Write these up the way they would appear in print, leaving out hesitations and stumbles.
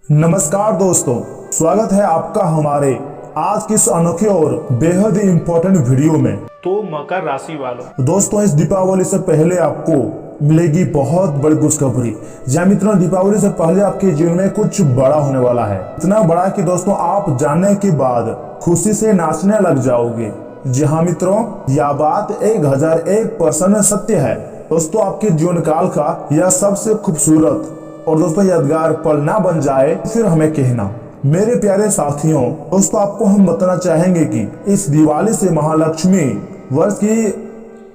नमस्कार दोस्तों, स्वागत है आपका हमारे आज की इस अनोखे और बेहद ही इम्पोर्टेंट वीडियो में। तो मकर राशि वालों, दोस्तों इस दीपावली से पहले आपको मिलेगी बहुत बड़ी खुशखबरी। जहाँ मित्रों, दीपावली से पहले आपके जीवन में कुछ बड़ा होने वाला है, इतना बड़ा कि दोस्तों आप जानने के बाद खुशी से नाचने लग जाओगे। जी हाँ मित्रों, यह बात 1001% सत्य है। दोस्तों आपके जीवन काल का यह सबसे खूबसूरत और दोस्तों यादगार पल ना बन जाए फिर हमें कहना। मेरे प्यारे साथियों, दोस्तों आपको हम बताना चाहेंगे कि इस दिवाली से महालक्ष्मी वर्ष की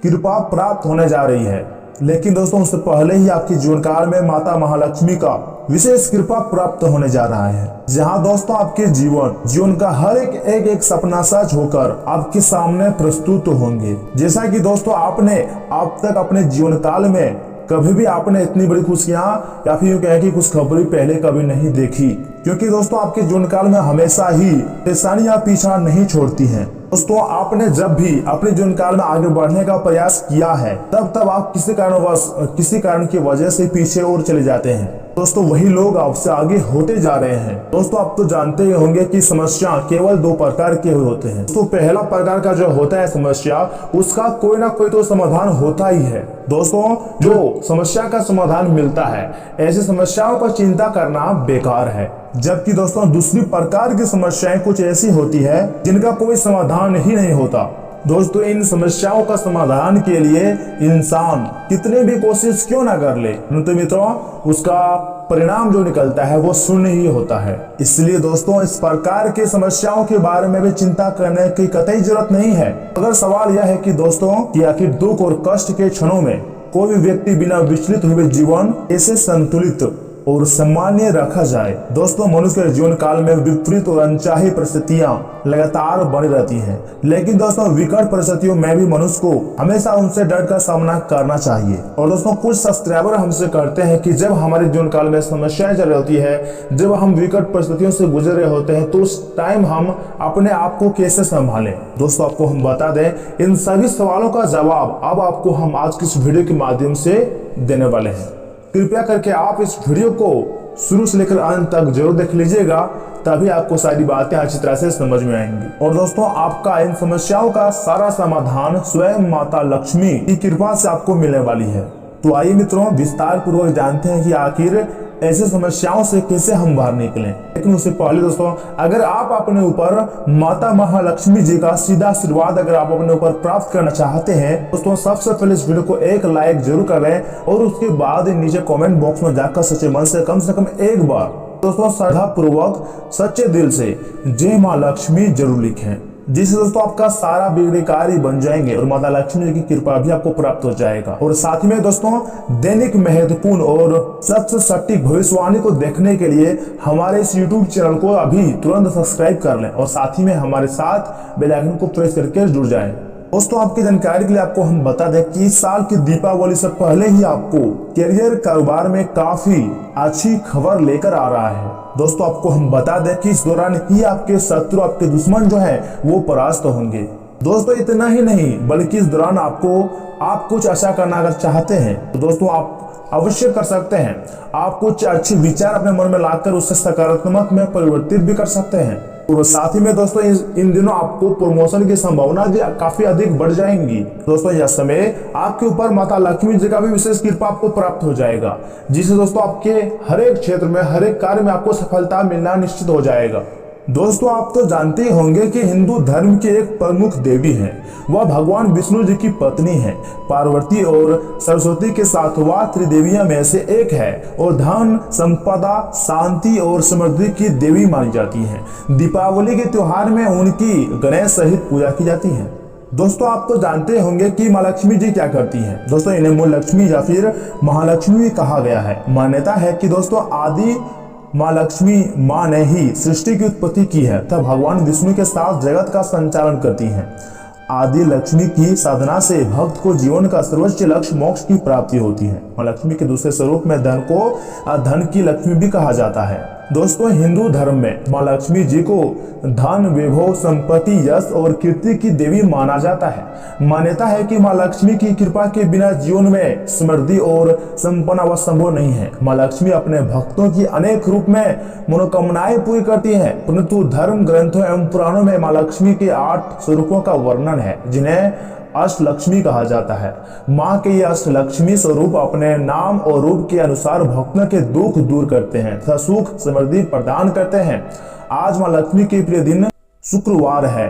कृपा प्राप्त होने जा रही है। लेकिन दोस्तों उससे पहले ही आपके जीवन काल में माता महालक्ष्मी का विशेष कृपा प्राप्त होने जा रहा है, जहां दोस्तों आपके जीवन का हर एक सपना सच होकर आपके सामने प्रस्तुत होंगे। जैसा कि दोस्तों आपने अब तक अपने जीवन काल में कभी भी आपने इतनी बड़ी खुशियां या फिर यूं कहें कि खुशखबरी पहले कभी नहीं देखी, क्योंकि दोस्तों आपके जीवन काल में हमेशा ही परेशानियां पीछा नहीं छोड़ती हैं। दोस्तों आपने जब भी अपने जीवन काल में आगे बढ़ने का प्रयास किया है तब आप किसी कारण की वजह से पीछे और चले जाते हैं। दोस्तों वही लोग आपसे आगे होते जा रहे हैं। दोस्तों आप तो जानते ही होंगे कि समस्या केवल दो प्रकार के होते हैं। तो पहला प्रकार का जो होता है समस्या, उसका कोई ना कोई तो समाधान होता ही है। दोस्तों जो समस्या का समाधान मिलता है, ऐसी समस्याओं पर चिंता करना बेकार है। जबकि दोस्तों दूसरी प्रकार की समस्याएं कुछ ऐसी होती है जिनका कोई समाधान ही नहीं होता। दोस्तों इन समस्याओं का समाधान के लिए इंसान कितने भी कोशिश क्यों ना कर ले, तो मित्रों उसका परिणाम जो निकलता है वो शून्य ही होता है। इसलिए दोस्तों इस प्रकार की समस्याओं के बारे में भी चिंता करने की कतई जरूरत नहीं है। अगर सवाल यह है कि दोस्तों कि आखिर दुख और कष्ट के क्षणों में कोई भी व्यक्ति बिना विचलित हुए जीवन कैसे संतुलित और सामान्य रखा जाए। दोस्तों मनुष्य के जीवन काल में विपरीत और अनचाही परिस्थितियां लगातार बनी रहती हैं, लेकिन दोस्तों विकट परिस्थितियों में भी मनुष्य को हमेशा उनसे डर का सामना करना चाहिए। और दोस्तों कुछ सब्सक्राइबर हमसे कहते हैं कि जब हमारे जीवन काल में समस्याएं चल रही होती है, जब हम विकट परिस्थितियों से गुजर रहे होते हैं, तो उस टाइम हम अपने आप को कैसे संभालें। दोस्तों आपको हम बता दें, इन सभी सवालों का जवाब अब आपको हम आज की इस वीडियो के माध्यम से देने वाले हैं। कृपया करके आप इस वीडियो को शुरू से लेकर अंत तक जरूर देख लीजिएगा, तभी आपको सारी बातें अच्छी तरह से समझ में आएंगी। और दोस्तों आपका इन समस्याओं का सारा समाधान स्वयं माता लक्ष्मी की कृपा से आपको मिलने वाली है। तो आइए मित्रों विस्तार पूर्वक जानते हैं कि आखिर ऐसे समस्याओं से कैसे हम बाहर निकलें। लेकिन उससे पहले दोस्तों, अगर आप अपने ऊपर माता महालक्ष्मी जी का सीधा आशीर्वाद अगर आप अपने ऊपर प्राप्त करना चाहते हैं, दोस्तों सबसे पहले इस वीडियो को एक लाइक जरूर करें और उसके बाद नीचे कमेंट बॉक्स में जाकर सच्चे मन से कम एक बार दोस्तों श्रद्धा पूर्वक सच्चे दिल से जय माँ लक्ष्मी जरूर लिखें, जिससे दोस्तों आपका सारा बिगड़े कार्य बन जाएंगे और माता लक्ष्मी जी की कृपा भी आपको प्राप्त हो जाएगा। और साथ ही में दोस्तों दैनिक महत्वपूर्ण और सबसे सटीक भविष्यवाणी को देखने के लिए हमारे इस YouTube चैनल को अभी तुरंत सब्सक्राइब कर लें और साथ ही में हमारे साथ बेल आइकन को प्रेस करके जुड़ जाएं। दोस्तों आपकी जानकारी के लिए आपको हम बता दें कि इस साल की दीपावली से पहले ही आपको करियर कारोबार में काफी अच्छी खबर लेकर आ रहा है। दोस्तों आपको हम बता दें कि इस दौरान ही आपके शत्रु, आपके दुश्मन जो है वो परास्त होंगे। दोस्तों इतना ही नहीं, बल्कि इस दौरान आप कुछ अच्छा करना अगर चाहते हैं तो दोस्तों आप अवश्य कर सकते हैं। आप कुछ अच्छे विचार अपने मन में लाकर उसे सकारात्मक में परिवर्तित भी कर सकते हैं। और साथ ही में दोस्तों इन दिनों आपको प्रमोशन की संभावना भी काफी अधिक बढ़ जाएंगी। दोस्तों यह समय आपके ऊपर माता लक्ष्मी जी का भी विशेष कृपा आपको प्राप्त हो जाएगा, जिससे दोस्तों आपके हर एक क्षेत्र में, हर एक कार्य में आपको सफलता मिलना निश्चित हो जाएगा। दोस्तों आप तो जानते ही होंगे कि हिंदू धर्म की एक प्रमुख देवी है, वह भगवान विष्णु जी की पत्नी है। पार्वती और सरस्वती के साथ वह त्रिदेवियों में से एक है और धन, संपदा, शांति और समृद्धि की देवी मानी जाती है। दीपावली के त्योहार में उनकी गणेश सहित पूजा की जाती है। दोस्तों आप तो जानते होंगे कि माँ लक्ष्मी जी क्या करती हैं। दोस्तों इन्हें मूल लक्ष्मी या फिर महालक्ष्मी भी कहा गया है। मान्यता है कि दोस्तों आदि माँ लक्ष्मी माँ ने ही सृष्टि की उत्पत्ति की है, तब भगवान विष्णु के साथ जगत का संचालन करती हैं। आदि लक्ष्मी की साधना से भक्त को जीवन का सर्वोच्च लक्ष्य मोक्ष की प्राप्ति होती है। माँ लक्ष्मी के दूसरे स्वरूप में धन को धन की लक्ष्मी भी कहा जाता है। दोस्तों हिंदू धर्म में माँ लक्ष्मी जी को धन, वैभव, संपत्ति, यश और कीर्ति की देवी माना जाता है। मान्यता है कि माँ लक्ष्मी की कृपा के बिना जीवन में समृद्धि और संपन्नता व संभव नहीं है। माँ लक्ष्मी अपने भक्तों की अनेक रूप में मनोकामनाएं पूरी करती हैं, परंतु धर्म ग्रंथों एवं पुराणों में माँ लक्ष्मी के 8 स्वरूपों का वर्णन है, जिन्हें अष्टलक्ष्मी कहा जाता है। माँ के ये अष्टलक्ष्मी स्वरूप अपने नाम और रूप के अनुसार भक्तों के दुख दूर करते हैं तथा सुख समृद्धि प्रदान करते हैं। आज माँ लक्ष्मी के प्रिय दिन शुक्रवार है।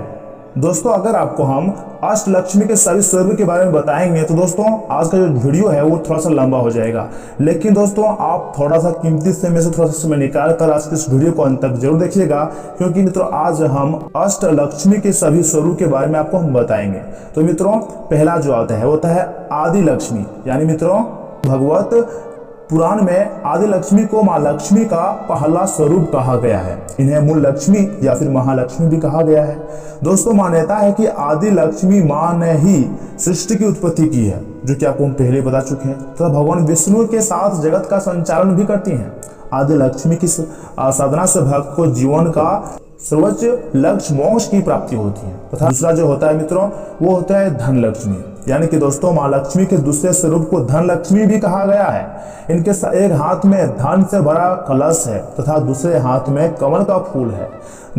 दोस्तों अगर आपको हम अष्टलक्ष्मी के सभी स्वरूप के बारे में बताएंगे तो दोस्तों आज का जो वीडियो है वो थोड़ा सा लंबा हो जाएगा, लेकिन दोस्तों आप थोड़ा सा कीमती समय से थोड़ा सा समय निकाल कर आज के इस वीडियो को अंत तक जरूर देखिएगा, क्योंकि मित्रों आज हम अष्टलक्ष्मी के सभी स्वरूप के बारे में आपको हम बताएंगे। तो मित्रों पहला जो आता है वो होता है आदि लक्ष्मी, यानी मित्रों भगवत पुराण में आदि लक्ष्मी को माँ लक्ष्मी का पहला स्वरूप कहा गया है। इन्हें मूल लक्ष्मी या फिर महालक्ष्मी भी कहा गया है। दोस्तों मान्यता है कि आदि लक्ष्मी माँ ने ही सृष्टि की उत्पत्ति की है, जो कि आपको हम पहले बता चुके हैं, तथा भगवान विष्णु के साथ जगत का संचालन भी करती हैं। आदि लक्ष्मी की साधना से भक्त को जीवन का सर्वोच्च लक्ष्य मोक्ष की प्राप्ति होती है। तथा दूसरा जो होता है मित्रों वो होता है धन लक्ष्मी, यानी कि दोस्तों माँ लक्ष्मी के दूसरे स्वरूप को धन लक्ष्मी भी कहा गया है। इनके एक हाथ में धन से भरा कलश है तथा दूसरे हाथ में कमल का फूल है।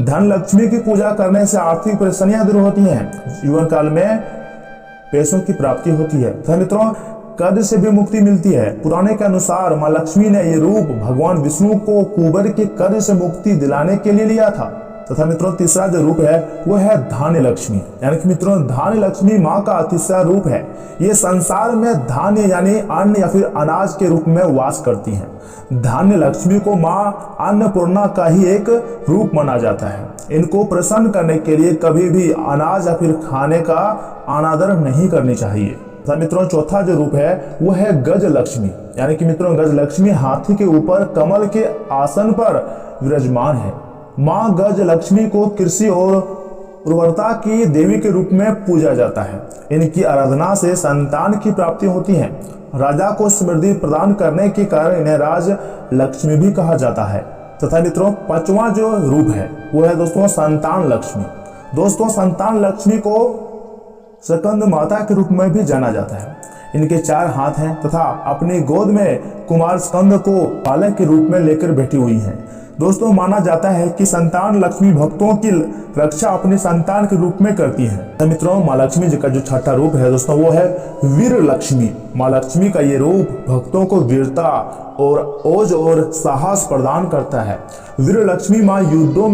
धन लक्ष्मी की पूजा करने से आर्थिक परेशानियां दूर होती हैं, जीवन काल में पैसों की प्राप्ति होती है तथा मित्रों कर्ज से भी मुक्ति मिलती है। पुराने के अनुसार माँ लक्ष्मी ने ये रूप भगवान विष्णु को कुबेर के कर्ज से मुक्ति दिलाने के लिए लिया था। तथा मित्रों तीसरा जो रूप है वो है धान्य लक्ष्मी, यानी कि मित्रों धान्य लक्ष्मी माँ का तीसरा रूप है। ये संसार में धान्य यानी अन्न या फिर अनाज के रूप में वास करती हैं। धान्य लक्ष्मी को माँ अन्नपूर्णा का ही एक रूप माना जाता है। इनको प्रसन्न करने के लिए कभी भी अनाज या फिर खाने का अनादर नहीं करनी चाहिए। तथा मित्रों चौथा जो रूप है वो है गज लक्ष्मी, यानी कि मित्रों गज लक्ष्मी हाथी के ऊपर कमल के आसन पर विराजमान है। माँ गज लक्ष्मी को कृषि और उर्वरता की देवी के रूप में पूजा जाता है। इनकी आराधना से संतान की प्राप्ति होती है। राजा को समृद्धि प्रदान करने के कारण इन्हें राज लक्ष्मी भी कहा जाता है। तथा मित्रों पांचवा जो रूप है वो है दोस्तों संतान लक्ष्मी। दोस्तों संतान लक्ष्मी को स्कंद माता के रूप में भी जाना जाता है। इनके 4 हाथ हैं तथा अपनी गोद में कुमार स्कंद को बालक के रूप में लेकर बैठी हुई हैं। दोस्तों माना जाता है कि संतान लक्ष्मी भक्तों की रक्षा अपने संतान के रूप में करती है। तो मित्रों माँ लक्ष्मी जी का जो छठा रूप है दोस्तों वो है वीर लक्ष्मी। माँ लक्ष्मी का ये रूप भक्तों को वीरता और ओज और साहस प्रदान करता है। वीर लक्ष्मी माँ युद्ध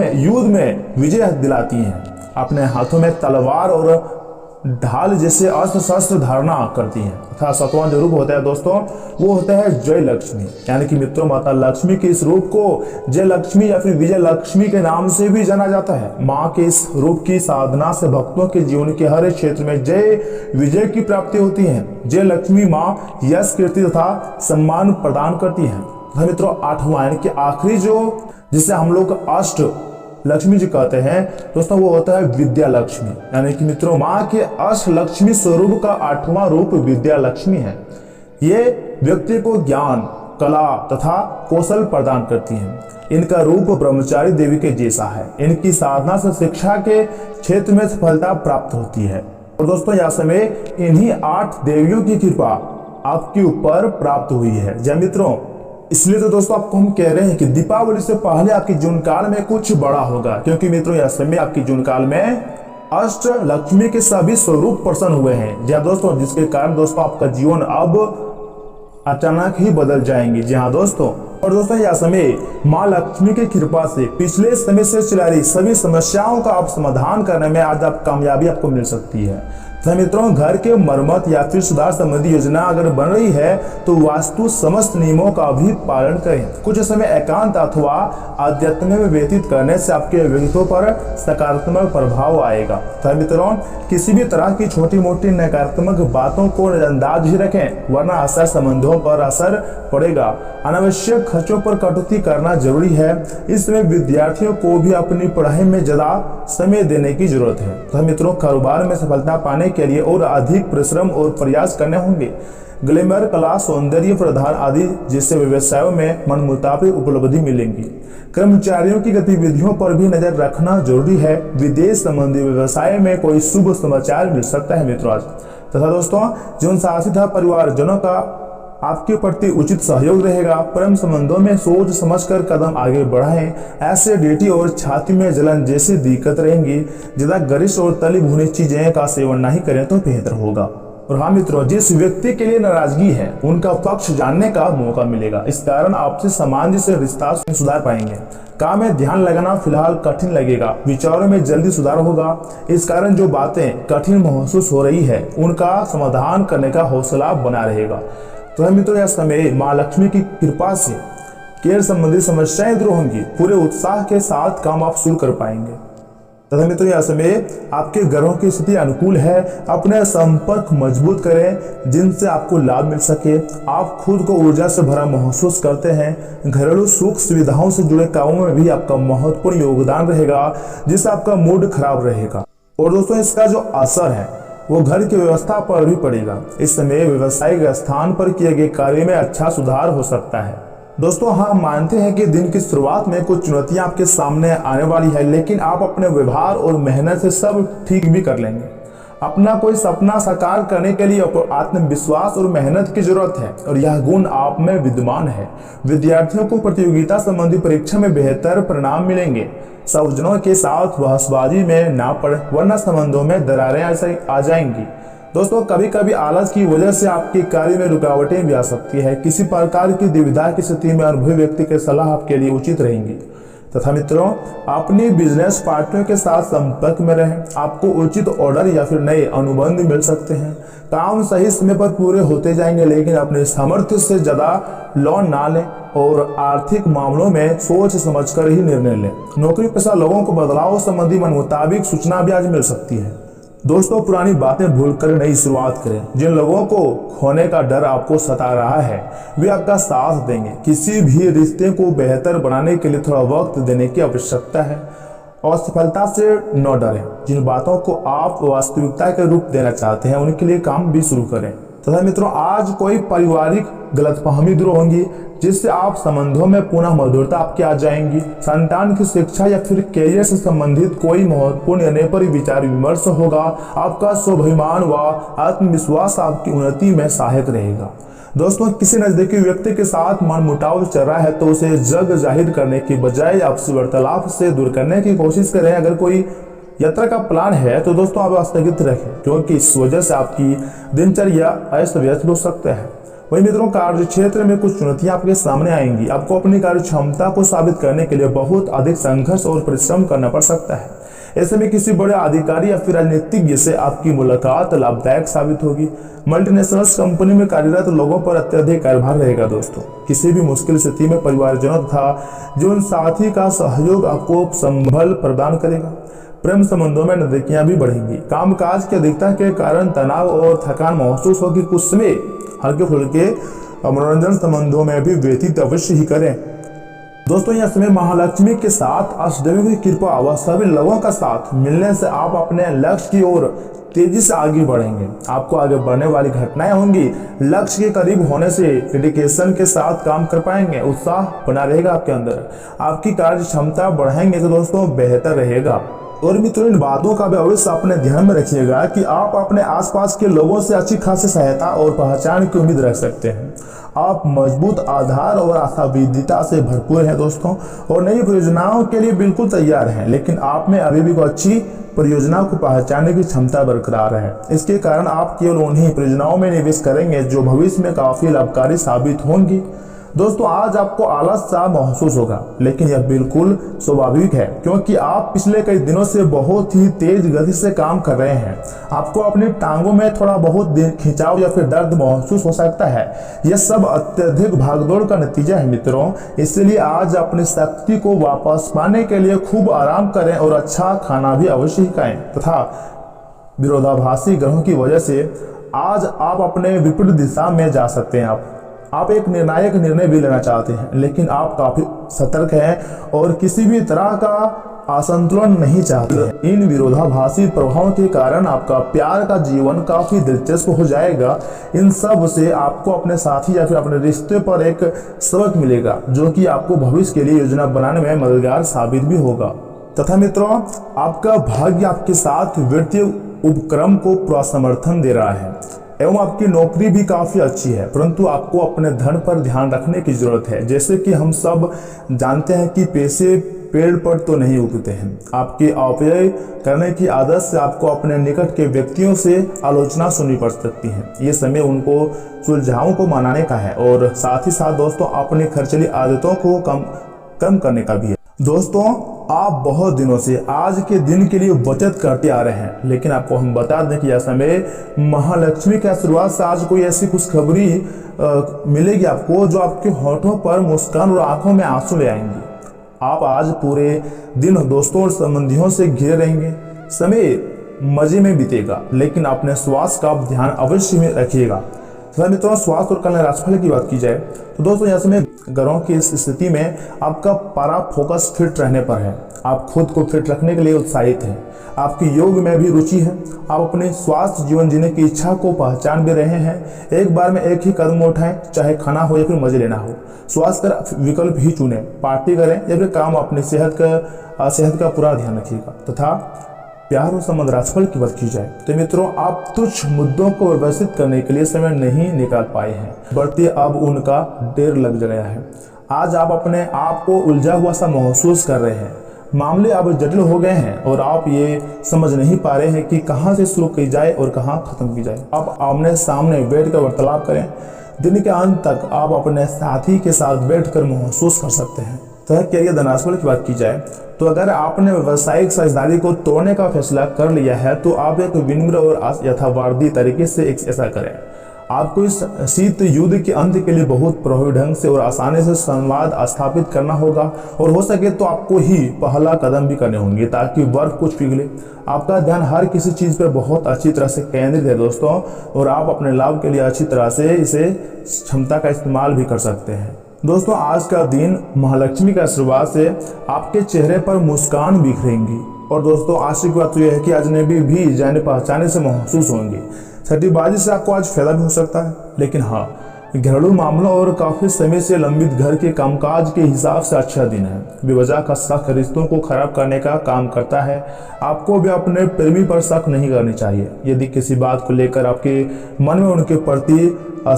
में विजय दिलाती हैं। अपने हाथों में तलवार और ढाल जैसे अस्त्र शस्त्र धारणा करती हैं। तथा 7वां जो रूप होता है दोस्तों वो होता है जय लक्ष्मी, यानी कि मित्रों माता लक्ष्मी के इस रूप को जय लक्ष्मी या फिर विजय लक्ष्मी के नाम से भी जाना जाता है। माँ के इस रूप की साधना से भक्तों के जीवन के हर एक क्षेत्र में जय विजय की प्राप्ति होती है। जय लक्ष्मी माँ यश कीर्ति तथा सम्मान प्रदान करती है। तथा मित्रों 8वां यानी कि आखिरी जो जिसे हम लोग अष्ट लक्ष्मी जी कहते हैं दोस्तों वो होता है विद्या लक्ष्मी, यानी कि मित्रों माँ के अष्ट लक्ष्मी स्वरूप का 8वां रूप विद्या लक्ष्मी है। ये व्यक्ति को ज्ञान, कला तथा कौशल प्रदान करती हैं। इनका रूप ब्रह्मचारी देवी के जैसा है। इनकी साधना से शिक्षा के क्षेत्र में सफलता प्राप्त होती है। और दोस्तों यह समय इन्हीं 8 देवियों की कृपा आपके ऊपर प्राप्त हुई है। जय मित्रों इसलिए तो दोस्तों आपको हम कह रहे हैं कि दीपावली से पहले आपके जीवन काल में कुछ बड़ा होगा, क्योंकि मित्रों यह समय आपके जीवन काल में अष्ट लक्ष्मी के सभी स्वरूप प्रसन्न हुए हैं। जी हाँ दोस्तों, जिसके कारण दोस्तों आपका जीवन अब अचानक ही बदल जाएंगे। जी हाँ दोस्तों, और दोस्तों यह समय माँ लक्ष्मी की कृपा से पिछले समय से चला रही सभी समस्याओं का आप समाधान करने में आज आप कामयाबी आपको मिल सकती है। तो मित्रों घर के मरम्मत या फिर सुधार संबंधी योजना अगर बन रही है तो वास्तु समस्त नियमों का भी पालन करें। कुछ समय एकांत अथवा आध्यात्म में व्यतीत करने से आपके व्यक्तित्व पर सकारात्मक प्रभाव आएगा। तो मित्रों किसी भी तरह की छोटी मोटी नकारात्मक बातों को नजरअंदाज ही रखें, वरना असर संबंधों पर असर पड़ेगा। अनावश्यक खर्चों पर कटौती करना जरूरी है। इस समय विद्यार्थियों को भी अपनी पढ़ाई में ज्यादा समय देने की जरूरत है। तो मित्रों कारोबार में सफलता पाने के लिए और अधिक परिश्रम और प्रयास करने होंगे। ग्लैमर, कला, सौंदर्य प्रधान आदि जैसे व्यवसायों में मन मुताबिक उपलब्धि मिलेंगी। कर्मचारियों की गतिविधियों पर भी नजर रखना जरूरी है। विदेश संबंधी व्यवसाय में कोई शुभ समाचार मिल सकता है मित्रों आज। तथा दोस्तों जीवन साथी तथा परिवारजनों का आपके प्रति उचित सहयोग रहेगा। प्रेम संबंधों में सोच समझकर कदम आगे बढ़ाएं। एसिडिटी और छाती में जलन जैसी दिक्कत रहेंगी। ज्यादा गरिष्ठ और तली भुनी चीजें का सेवन नहीं करें तो बेहतर होगा। और हाँ मित्रों, जिस व्यक्ति के लिए नाराजगी है उनका पक्ष जानने का मौका मिलेगा। इस कारण आपसे सामान्य से रिश्ता सुधार पाएंगे। काम में ध्यान लगाना फिलहाल कठिन लगेगा। विचारों में जल्दी सुधार होगा। इस कारण जो बातें कठिन महसूस हो रही है उनका समाधान करने का हौसला बना रहेगा। तो मित्रों यह समय माँ लक्ष्मी की कृपा से केयर संबंधी समस्याएं दूर होंगी। पूरे उत्साह के साथ काम आप शुरू कर पाएंगे। तथा मित्रों यह समय आपके ग्रहों की स्थिति अनुकूल है। अपने संपर्क मजबूत करें जिनसे आपको लाभ मिल सके। आप खुद को ऊर्जा से भरा महसूस करते हैं। घरेलू सुख सुविधाओं से जुड़े कामों में भी आपका महत्वपूर्ण योगदान रहेगा जिससे आपका मूड खराब रहेगा। और दोस्तों इसका जो असर है वो घर की व्यवस्था पर भी पड़ेगा। इस समय व्यवसायिक स्थान पर किए गए कार्य में अच्छा सुधार हो सकता है। दोस्तों हाँ, मानते हैं कि दिन की शुरुआत में कुछ चुनौतियां आपके सामने आने वाली है, लेकिन आप अपने व्यवहार और मेहनत से सब ठीक भी कर लेंगे। अपना कोई सपना साकार करने के लिए आत्मविश्वास और मेहनत की जरूरत है और यह गुण आप में विद्यमान है। विद्यार्थियों को प्रतियोगिता संबंधी परीक्षा में बेहतर परिणाम मिलेंगे। स्वजनों के साथ बहसबाजी में ना पड़े वरना संबंधों में दरारें आ जाएंगी। दोस्तों कभी कभी आलस की वजह से आपके कार्य में रुकावटें भी आ सकती है। किसी प्रकार की दुविधा की स्थिति में अनुभवी व्यक्ति की सलाह आपके लिए उचित रहेंगी। तथा मित्रों अपनी बिजनेस पार्टनर के साथ संपर्क में रहें। आपको उचित ऑर्डर या फिर नए अनुबंध मिल सकते हैं। काम सही समय पर पूरे होते जाएंगे, लेकिन अपने सामर्थ्य से ज्यादा लोन ना लें और आर्थिक मामलों में सोच समझकर ही निर्णय लें। नौकरी पेशा लोगों को बदलाव संबंधी मन मुताबिक सूचना भी आज मिल सकती है। दोस्तों पुरानी बातें भूलकर नई शुरुआत करें। जिन लोगों को खोने का डर आपको सता रहा है वे आपका साथ देंगे। किसी भी रिश्ते को बेहतर बनाने के लिए थोड़ा वक्त देने की आवश्यकता है। असफलता से न डरें। जिन बातों को आप वास्तविकता के रूप देना चाहते हैं उनके लिए काम भी शुरू करें। तथा मित्रों आज कोई पारिवारिक गलतफहमी दूर होंगी जिससे आप संबंधों में पुनः मधुरता आपकी आ जाएंगी। संतान की शिक्षा या फिर कैरियर से संबंधित कोई महत्वपूर्ण निर्णय पर विचार विमर्श होगा। आपका स्वाभिमान व आत्मविश्वास आपकी उन्नति में सहायक रहेगा। दोस्तों किसी नजदीकी व्यक्ति के साथ मनमुटाव चल रहा है तो उसे जग जाहिर करने की बजाय आपसी वार्तालाप से दूर करने की कोशिश करें। अगर कोई यात्रा का प्लान है तो दोस्तों आप स्थगित रखें, क्योंकि इस वजह से आपकी दिनचर्या अस्त व्यस्त हो सकता है। वही मित्रों कार्य क्षेत्र में कुछ चुनौतियां आपके सामने आएंगी। आपको अपनी कार्य क्षमता को साबित करने के लिए बहुत अधिक संघर्ष और परिश्रम करना पड़ सकता है। ऐसे में किसी बड़े अधिकारी या फिर राजनीतिज्ञ से आपकी मुलाकात लाभदायक साबित होगी। मल्टीनेशनल कंपनी में कार्यरत लोगों पर अत्यधिक कार्यभार रहेगा। दोस्तों किसी भी मुश्किल स्थिति में परिवारजनों तथा जीवन साथी का सहयोग आपको संबल प्रदान करेगा। प्रेम संबंधों में नजदीकियां भी बढ़ेंगी। कामकाज की अधिकता के कारण तनाव और थकान महसूस होगी। कुछ समय हल्के फुल्के मनोरंजन संबंधों में भी व्यतीत अवश्य ही करें। दोस्तों यह समय महालक्ष्मी के साथ अष्टदेवी की कृपा व सभी लोगों का साथ मिलने से आप अपने लक्ष्य की ओर तेजी से आगे बढ़ेंगे। आपको आगे बढ़ने वाली घटनाएं होंगी। लक्ष्य के करीब होने से डेडिकेशन के साथ काम कर पाएंगे। उत्साह बना रहेगा आपके अंदर। आपकी कार्य क्षमता बढ़ाएंगे तो दोस्तों बेहतर रहेगा। और मित्रों इन बातों का भी अवश्य अपने ध्यान में रखिएगा कि आप अपने आसपास के लोगों से अच्छी खासी सहायता और पहचान की उम्मीद रख सकते हैं। आप मजबूत आधार और आशावादिता से भरपूर हैं दोस्तों और नई परियोजनाओं के लिए बिल्कुल तैयार हैं, लेकिन आप में अभी भी अच्छी परियोजना को पहचानने की क्षमता बरकरार है। इसके कारण आप केवल उन्हीं परियोजनाओं में निवेश करेंगे जो भविष्य में काफी लाभकारी साबित होंगी। दोस्तों आज आपको आलस सा महसूस होगा, लेकिन यह बिल्कुल स्वाभाविक है क्योंकि आप पिछले कई दिनों से बहुत ही तेज गति से काम कर रहे हैं। आपको अपनी टांगों में थोड़ा बहुत खिंचाव या फिर दर्द महसूस हो सकता है। यह सब अत्यधिक भागदौड़ का नतीजा है मित्रों। इसलिए आज अपनी शक्ति को वापस पाने के लिए खूब आराम करें और अच्छा खाना भी अवश्य ही खाएं। तथा विरोधाभासी ग्रहों की वजह से आज आप अपने विपरीत दिशा में जा सकते हैं। आप एक निर्णायक निर्णय भी लेना चाहते हैं, लेकिन आप काफी सतर्क हैं और किसी भी तरह का असंतुलन नहीं चाहते। इन विरोधाभासी प्रभावों के कारण आपका प्यार का जीवन काफी दिलचस्प हो जाएगा। इन सब से आपको अपने साथी या फिर अपने रिश्ते पर एक सबक मिलेगा जो कि आपको भविष्य के लिए योजना बनाने में मददगार साबित भी होगा। तथा मित्रों, आपका भाग्य आपके साथ वित्तीय उपक्रम को पूरा समर्थन दे रहा है एवं आपकी नौकरी भी काफी अच्छी है, परंतु आपको अपने धन पर ध्यान रखने की जरूरत है। जैसे कि हम सब जानते हैं कि पैसे पेड़ पर तो नहीं उगते हैं। आपके अपव्यय करने की आदत से आपको अपने निकट के व्यक्तियों से आलोचना सुननी पड़ सकती है। ये समय उनको सुलझावों को मनाने का है और साथ ही साथ दोस्तों अपनी खर्चीली आदतों को कम करने का भी है। दोस्तों, आप बहुत दिनों से आज के दिन के लिए बचत करते आ रहे हैं, लेकिन आपको हम बता दें कि यह समय महालक्ष्मी के आशीर्वाद से आज कोई ऐसी खुशखबरी मिलेगी आपको जो आपके होठों पर मुस्कान और आंखों में आंसू ले आएंगी। आप आज पूरे दिन दोस्तों और संबंधियों से घिरे रहेंगे। समय मजे में बीतेगा, लेकिन अपने स्वास्थ्य का ध्यान अवश्य में रखिएगा। मित्रों, स्वास्थ्य और कल्याण राशिफल की बात की जाए तो दोस्तों यहाँ समय ग्रहों की इस स्थिति में आपका पारा फोकस फिट रहने पर है। आप खुद को फिट रखने के लिए उत्साहित हैं। आपकी योग में भी रुचि है। आप अपने स्वास्थ्य जीवन जीने की इच्छा को पहचान भी रहे हैं। एक बार में एक ही कदम उठाएं, चाहे खाना हो या फिर मजे लेना हो। स्वास्थ्य का विकल्प ही चुनें, पार्टी करें या फिर काम अपनी सेहत का पूरा ध्यान रखिएगा। तथा प्यार और संबंध राशिफल की बात की जाए तो मित्रों, आप तुच्छ मुद्दों को व्यवस्थित करने के लिए समय नहीं निकाल पाए हैं, बढ़ती अब उनका ढेर लग गया है। आज आप अपने आप को उलझा हुआ सा महसूस कर रहे हैं। मामले अब जटिल हो गए हैं और आप ये समझ नहीं पा रहे हैं कि कहां से शुरू की जाए और कहां खत्म की जाए। आप आमने सामने बैठकर वार्तालाप करें। दिन के अंत तक आप अपने साथी के साथ बैठकर महसूस कर सकते हैं। तो करियर धनास्फल की बात की जाए तो अगर आपने व्यावसायिक साझेदारी को तोड़ने का फैसला कर लिया है तो आप एक विनम्र और यथार्थवादी तरीके से ऐसा करें। आपको इस शीत युद्ध के अंत के लिए बहुत प्रभावी ढंग से और आसानी से संवाद स्थापित करना होगा और हो सके तो आपको ही पहला कदम भी करने होंगे ताकि बर्फ कुछ पिघले। आपका ध्यान हर किसी चीज पर बहुत अच्छी तरह से केंद्रित है दोस्तों, और आप अपने लाभ के लिए अच्छी तरह से इसे क्षमता का इस्तेमाल भी कर सकते हैं। दोस्तों, आज का दिन महालक्ष्मी के आशीर्वाद से आपके चेहरे पर मुस्कान बिखरेंगी। और दोस्तों, आज की बात तो यह है कि अजनबी भी जाने पहचाने से महसूस होंगे। सट्टेबाजी से आपको आज फायदा भी हो सकता है, लेकिन हाँ, घरेलू मामलों और काफी समय से लंबित घर के कामकाज के हिसाब से अच्छा दिन है। बेवजह का शक रिश्तों को खराब करने का काम करता है। आपको भी अपने प्रेमी पर शक नहीं करनी चाहिए। यदि किसी बात को लेकर आपके मन में उनके प्रति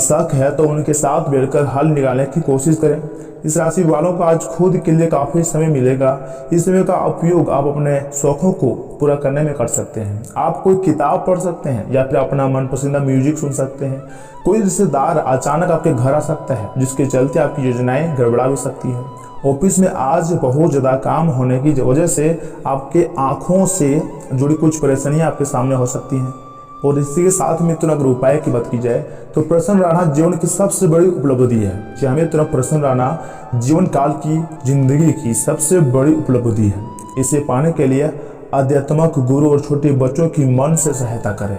शक है तो उनके साथ बैठकर हल निकालने की कोशिश करें। इस राशि वालों को आज खुद के लिए काफी समय मिलेगा। इस समय का उपयोग आप अपने शौकों को पूरा करने में कर सकते हैं। आप कोई किताब पढ़ सकते हैं या फिर अपना मनपसंदीदा म्यूजिक सुन सकते हैं। कोई रिश्तेदार अचानक आपके घर आ सकता है जिसके चलते आपकी योजनाएं गड़बड़ा भी सकती है। ऑफिस में आज बहुत ज्यादा काम होने की वजह से आपके आंखों से जुड़ी कुछ परेशानियां आपके सामने हो सकती हैं। और इसी के साथ मित्रों, अगर उपाय की बात की जाए तो प्रसन्न रहना जीवन की सबसे बड़ी उपलब्धि है। जी मित्रों, प्रसन्न रहना जीवन काल की जिंदगी की सबसे बड़ी उपलब्धि है। इसे पाने के लिए आध्यात्मिक गुरु और छोटे बच्चों की मन से सहायता करें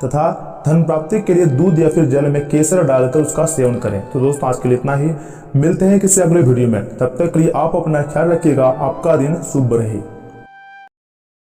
तथा धन प्राप्ति के लिए दूध या फिर जल में केसर डालकर उसका सेवन करें। तो दोस्तों, आज के लिए इतना ही। मिलते हैं किसी अगले वीडियो में। तब तक के लिए आप अपना ख्याल रखिएगा। आपका दिन शुभ रहे।